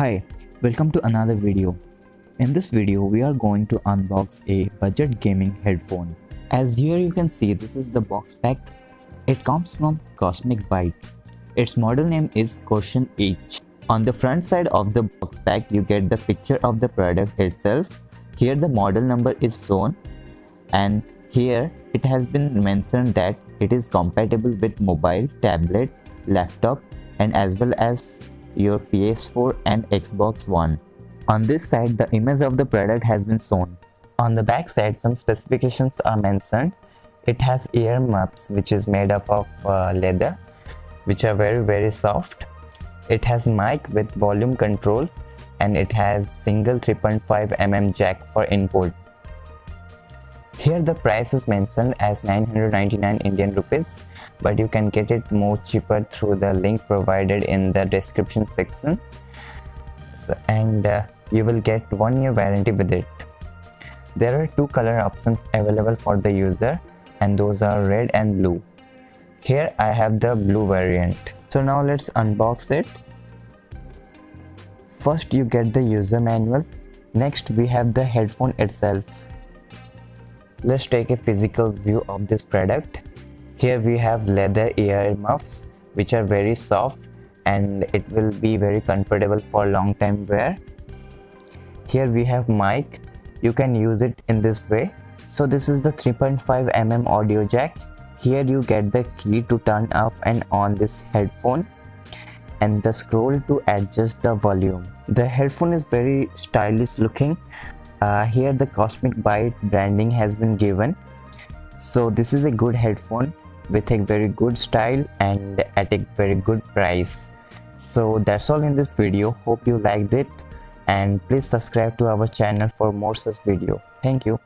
Hi, welcome to another video. In this video, we are going to unbox a budget gaming headphone. As here you can see, this is the box pack. It comes from Cosmic Byte. Its model name is Caution H. On the front side of the box pack, you get the picture of the product itself. Here the model number is shown, and here it has been mentioned that it is compatible with mobile, tablet, laptop, and as well as your PS4 and Xbox One. On this side, the image of the product has been shown. On the back side, some specifications are mentioned. It has ear muffs which is made up of leather, which are very soft. It has mic with volume control, and it has single 3.5 mm jack for input. Here the price is mentioned as 999 Indian rupees, but you can get it more cheaper through the link provided in the description section. You will get 1 year warranty with it. There are 2 color options available for the user, and those are red and blue. Here I have the blue variant. So now let's unbox it. First you get the user manual. Next we have the headphone itself. Let's take a physical view of this product. Here we have leather ear muffs which are very soft, and it will be very comfortable for long time wear. Here we have mic. You can use it in this way. So this is the 3.5 mm audio jack. Here you get the key to turn off and on this headphone, and the scroll to adjust the volume. The headphone is very stylish looking. Here the Cosmic Byte branding has been given. So this is a good headphone with a very good style and at a very good price. So that's all in this video. Hope you liked it, and please subscribe to our channel for more such video. Thank you.